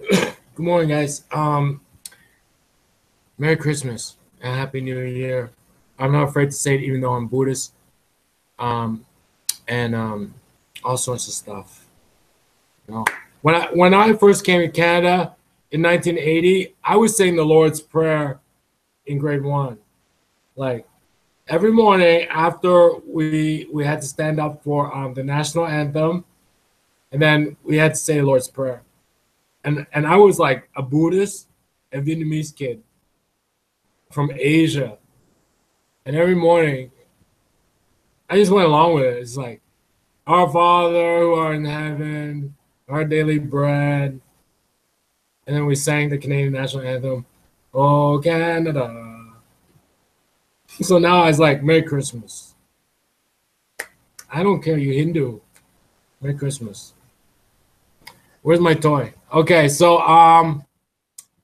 Good morning, guys. Merry Christmas and Happy New Year. I'm not afraid to say it, even though I'm Buddhist, um, and all sorts of stuff. You know, when I first came to Canada in 1980, I was saying the Lord's Prayer in grade one. Like every morning after we had to stand up for the national anthem, and then we had to say the Lord's Prayer. And I was like a Buddhist, a Vietnamese kid from Asia. And every morning, I just went along with it. It's like, Our Father who art in heaven, our daily bread. And then we sang the Canadian national anthem, Oh Canada. So now it's like, Merry Christmas. I don't care, you Hindu. Merry Christmas. Where's my toy? Okay, so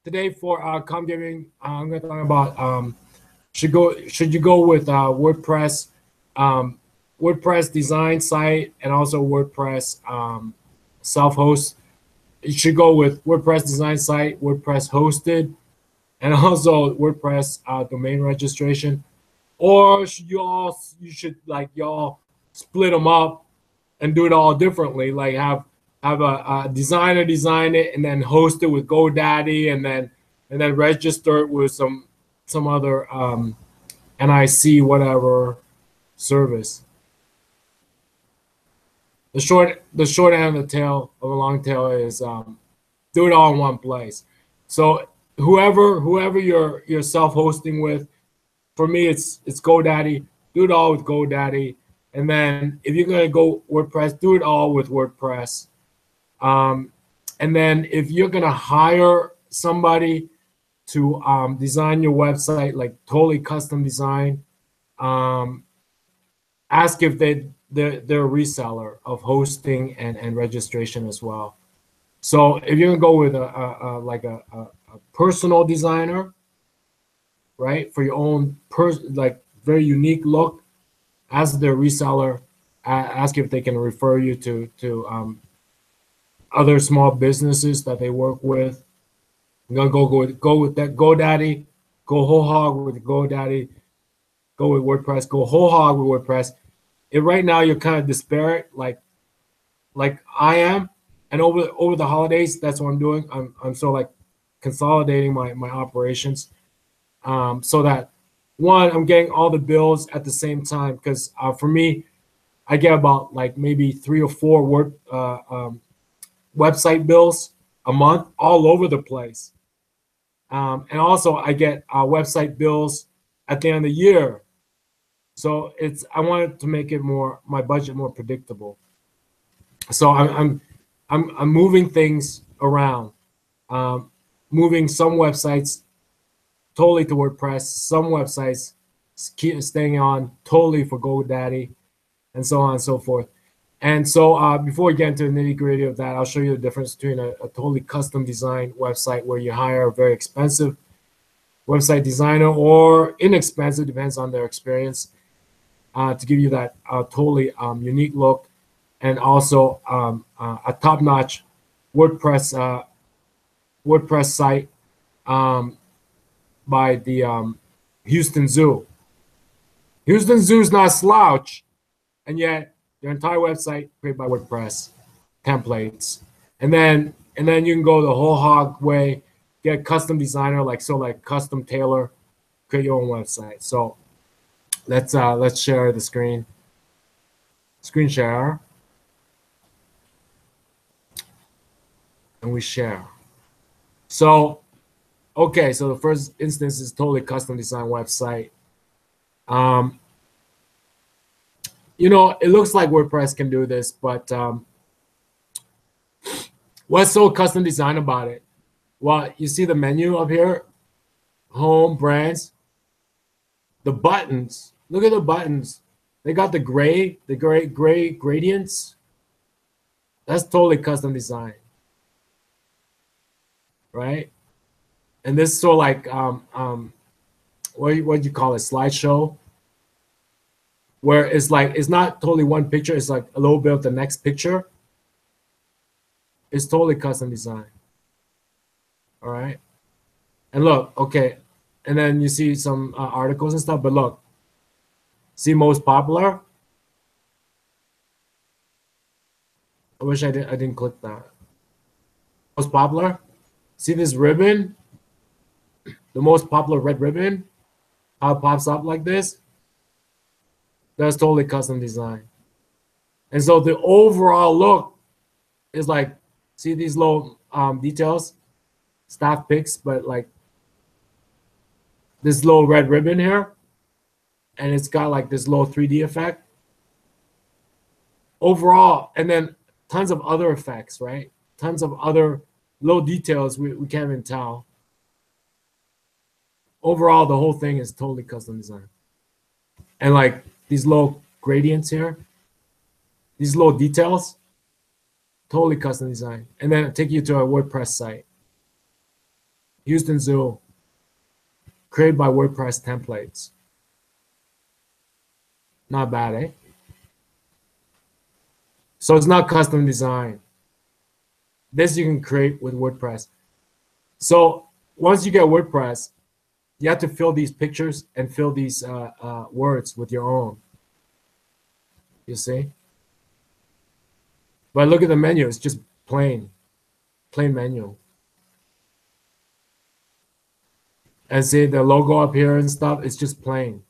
today for COMMGiving, I'm gonna talk about should you go with WordPress, WordPress design site, and also WordPress self-host. You should go with WordPress design site, WordPress hosted, and also WordPress domain registration. Or you should like y'all split them up and do it all differently. Like have a designer design it and then host it with GoDaddy and then register it with some other NIC whatever service. The short end of the tail of a long tail is do it all in one place. So whoever you're self-hosting with, for me it's GoDaddy. Do it all with GoDaddy, and then if you're gonna go WordPress, do it all with WordPress. Um, and then if you're gonna hire somebody to design your website, like totally custom design, um, ask if they're a reseller of hosting and registration as well. So if you're gonna go with a personal designer, right, for your own like very unique look, ask their reseller, ask if they can refer you to other small businesses that they work with. I'm gonna go with that GoDaddy, go whole hog with GoDaddy, go with WordPress, go whole hog with WordPress. If right now you're kind of disparate, like I am, and over the holidays, that's what I'm doing. I'm sort of like consolidating my operations, so that one, I'm getting all the bills at the same time. Because for me, I get about like maybe 3 or 4 website bills a month all over the place. And also I get website bills at the end of the year. So I wanted to make it my budget more predictable. So I'm moving things around, um, moving some websites totally to WordPress, some websites keep staying on totally for GoDaddy, and so on and so forth. And so before we get into the nitty gritty of that, I'll show you the difference between a totally custom designed website where you hire a very expensive website designer or inexpensive, depends on their experience, to give you that totally unique look, and also a top-notch WordPress site by the Houston Zoo. Houston Zoo is not a slouch, and yet your entire website created by WordPress templates, and then you can go the whole hog way, get a custom designer like custom tailor, create your own website. So let's share the screen share, and we share. So okay, so the first instance is totally custom design website. It looks like WordPress can do this, but what's so custom design about it? Well, you see the menu up here, home, brands, the buttons. Look at the buttons. They got the gray gradients. That's totally custom design, right? And this is sort of like what do you call it, slideshow, where it's not totally one picture. It's like a little bit of the next picture. It's totally custom design. All right. And look, okay. And then you see some articles and stuff, but look, see most popular. I wish I didn't click that. Most popular. See this ribbon? The most popular red ribbon? How it pops up like this? That's totally custom design. And so the overall look is like, see these little details, staff picks, but like this little red ribbon here, and it's got like this little 3D effect. Overall, and then tons of other effects, right? Tons of other little details we can't even tell. Overall, the whole thing is totally custom design. And like these little gradients here, these little details, totally custom design. And then take you to a WordPress site. Houston Zoo, created by WordPress templates. Not bad, eh? So it's not custom design. This you can create with WordPress. So once you get WordPress, you have to fill these pictures and fill these words with your own. You see? But look at the menu. It's just plain menu. And see the logo up here and stuff. It's just plain.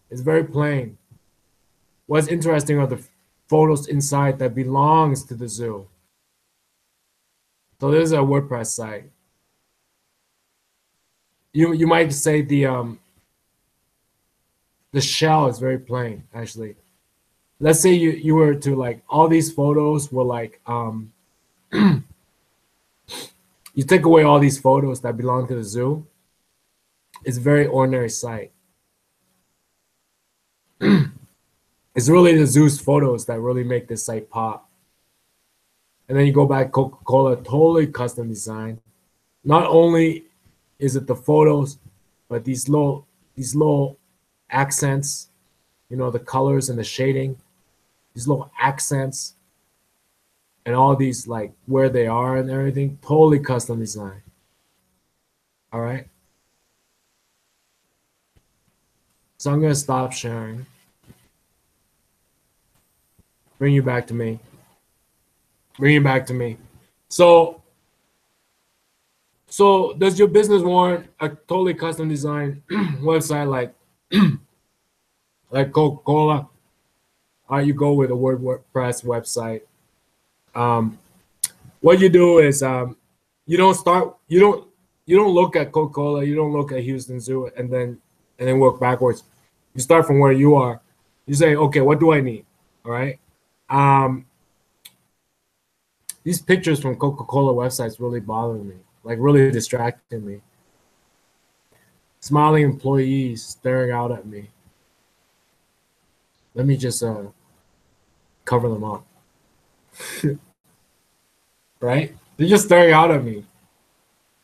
It's very plain. What's interesting are the photos inside that belongs to the zoo. So this is a WordPress site. You might say the shell is very plain, actually. Let's say you were to like all these photos were like you take away all these photos that belong to the zoo. It's a very ordinary site. It's really the zoo's photos that really make this site pop. And then you go back, Coca-Cola, totally custom design. Not only is it the photos, but these little accents, you know, the colors and the shading, these little accents, and all these like where they are and everything, totally custom design. All right. So I'm gonna stop sharing. Bring you back to me. Bring you back to me. So does your business warrant a totally custom design website like Coca-Cola? You go with a WordPress website. What you do is you don't look at Coca-Cola, you don't look at Houston Zoo and then work backwards. You start from where you are. You say, okay, what do I need? All right. These pictures from Coca-Cola websites really bother me, like really distracting me. Smiling employees staring out at me. Let me just cover them up. Right? They're just staring out at me.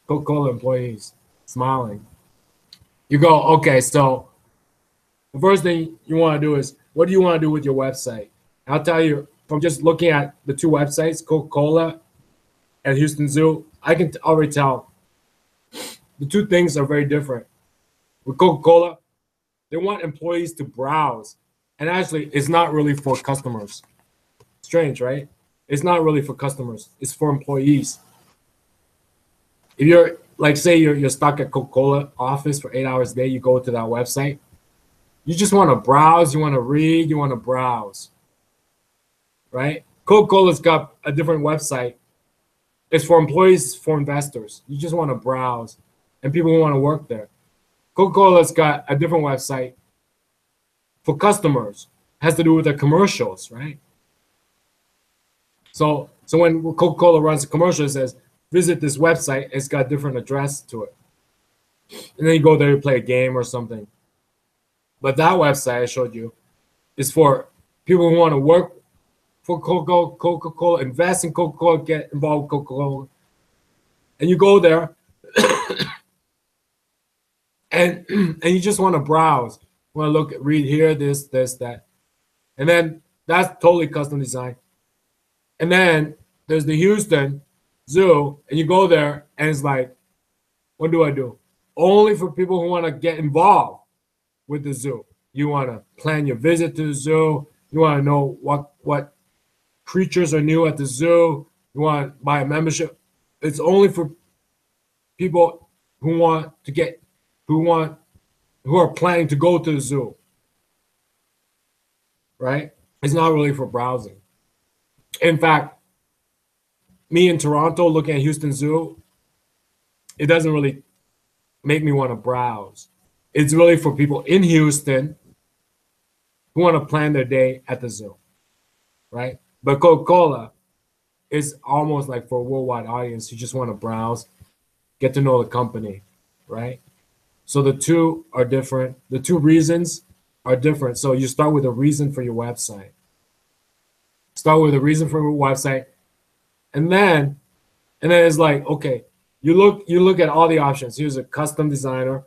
Coca-Cola employees smiling. You go, okay, so the first thing you want to do is, what do you want to do with your website? I'll tell you, from just looking at the two websites, Coca-Cola and Houston Zoo, I can already tell the two things are very different. With Coca-Cola, they want employees to browse. And actually, it's not really for customers. Strange, right? It's not really for customers. It's for employees. If you're, like, say you're stuck at Coca-Cola office for 8 hours a day, you go to that website. You just want to browse. You want to read. You want to browse. Right? Coca-Cola's got a different website. It's for employees, it's for investors. You just want to browse, and people who want to work there. Coca-Cola's got a different website for customers. It has to do with their commercials, right? So when Coca-Cola runs a commercial, it says, visit this website. It's got a different address to it. And then you go there, you play a game or something. But that website I showed you is for people who want to work for Coca-Cola, invest in Coca-Cola, get involved with Coca-Cola. And you go there and you just want to browse. You want to look, read here, this, that. And then that's totally custom design. And then there's the Houston Zoo, and you go there and it's like, What do I do? Only for people who want to get involved with the zoo. You want to plan your visit to the zoo. You want to know what creatures are new at the zoo. You want to buy a membership. It's only for people who want to get, who are planning to go to the zoo. Right? It's not really for browsing. In fact, me in Toronto looking at Houston Zoo, it doesn't really make me want to browse. It's really for people in Houston who want to plan their day at the zoo, right? But Coca-Cola is almost like for a worldwide audience who just want to browse, get to know the company, right? So the two are different. The two reasons are different. So you start with a reason for your website. Start with a reason for your website, and then it's like, okay, you look at all the options. Here's a custom designer,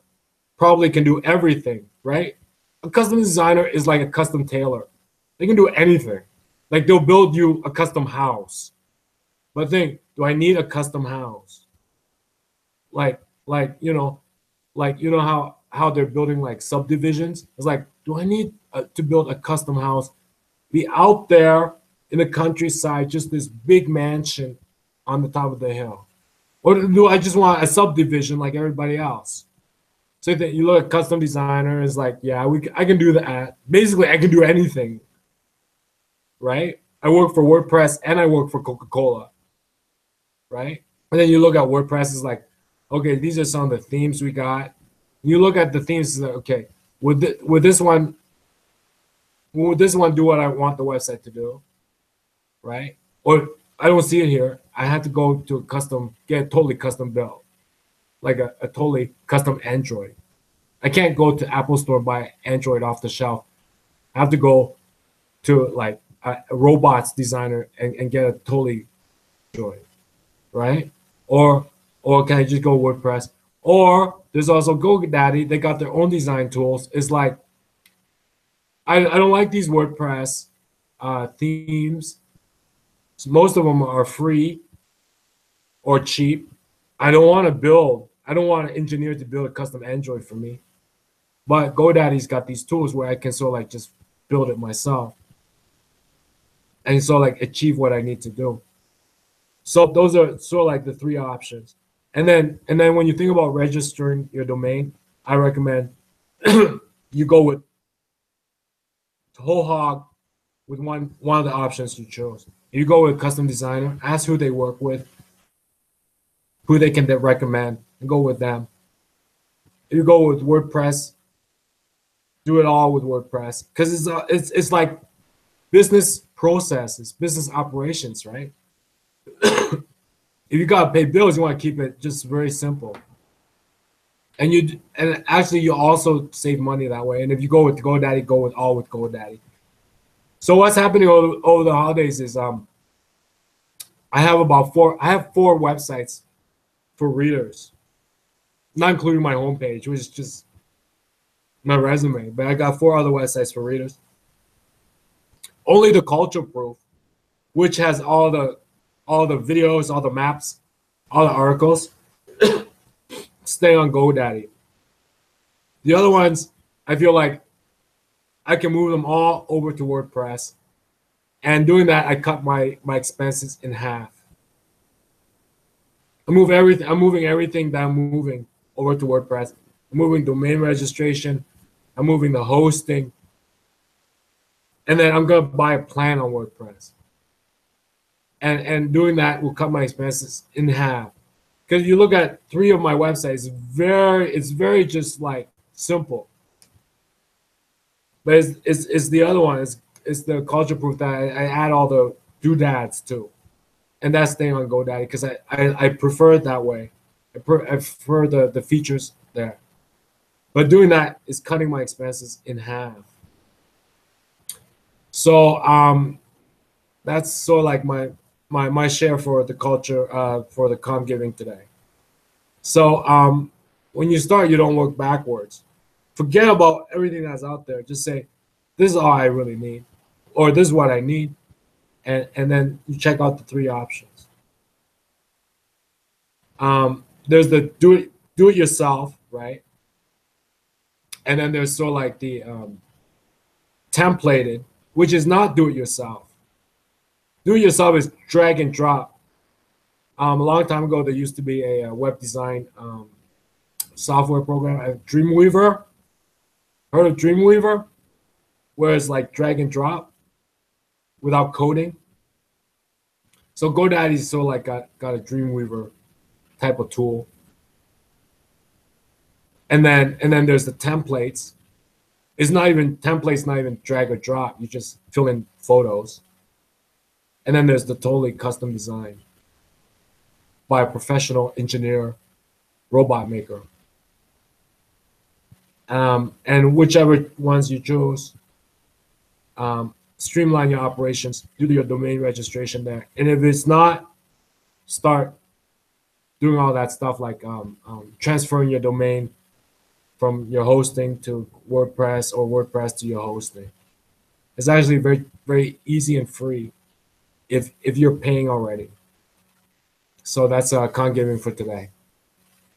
probably can do everything, right? A custom designer is like a custom tailor. They can do anything. Like they'll build you a custom house. But think, do I need a custom house? Like how they're building like subdivisions. It's like, do I need to build a custom house? Be out there in the countryside, just this big mansion on the top of the hill, or do I just want a subdivision like everybody else? So that you look at custom designer is like, yeah, I can do that. Basically, I can do anything, right? I work for WordPress and I work for Coca-Cola, right? And then you look at WordPress is like, okay, these are some of the themes we got. You look at the themes, it's like, okay, would this one do what I want the website to do, right? Or I don't see it here. I have to go to get a totally custom built, like a totally custom Android. I can't go to Apple Store and buy Android off the shelf. I have to go to like a robots designer and get a totally Android, right? Or can I just go WordPress? Or there's also GoDaddy. They got their own design tools. It's like I don't like these WordPress themes. So most of them are free or cheap. I don't want an engineer to build a custom Android for me. But GoDaddy's got these tools where I can sort of like just build it myself and sort of like achieve what I need to do. So those are sort of like the three options. And then when you think about registering your domain, I recommend you go with whole hog with one of the options you chose. If you go with custom designer, ask who they work with, who they can recommend, and go with them. If you go with WordPress, do it all with WordPress because it's like business processes, business operations, right? If you gotta pay bills, you want to keep it just very simple, and actually you also save money that way. And if you go with GoDaddy, go with GoDaddy. So what's happening over the holidays is I have four websites for readers, not including my homepage, which is just my resume, but I got four other websites for readers. Only the Culture Proof, which has all the videos, all the maps, all the articles, stay on GoDaddy. The other ones, I feel like I can move them all over to WordPress. And doing that, I cut my expenses in half. I'm moving everything that I'm moving over to WordPress. I'm moving domain registration. I'm moving the hosting. And then I'm going to buy a plan on WordPress. And doing that will cut my expenses in half. Because you look at three of my websites, it's very just like simple. But it's the other one. It's the Culture Proof that I add all the doodads to. And that's staying on GoDaddy because I prefer it that way. I prefer the features there. But doing that is cutting my expenses in half. So that's sort of like my share for the culture for the COMMGiving today. So when you start, you don't work backwards. Forget about everything that's out there. Just say, this is all I really need, or this is what I need, and then you check out the three options. There's the do do it yourself, right? And then there's sort of like the templated, which is not do it yourself. Do it yourself is drag and drop. A long time ago, there used to be a web design software program, Dreamweaver. Heard of Dreamweaver? Where it's like drag and drop without coding. So GoDaddy's sort of like got a Dreamweaver type of tool. And then there's the templates. It's not even templates, not even drag or drop. You just fill in photos. And then there's the totally custom design by a professional engineer, robot maker. And whichever ones you choose, streamline your operations, do your domain registration there. And if it's not, start doing all that stuff like transferring your domain from your hosting to WordPress or WordPress to your hosting. It's actually very, very easy and free if you're paying already. So that's COMMGiving for today.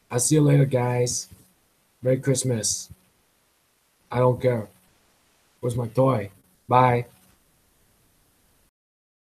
I'll see you later, guys. Merry Christmas. I don't care. Where's my toy? Bye.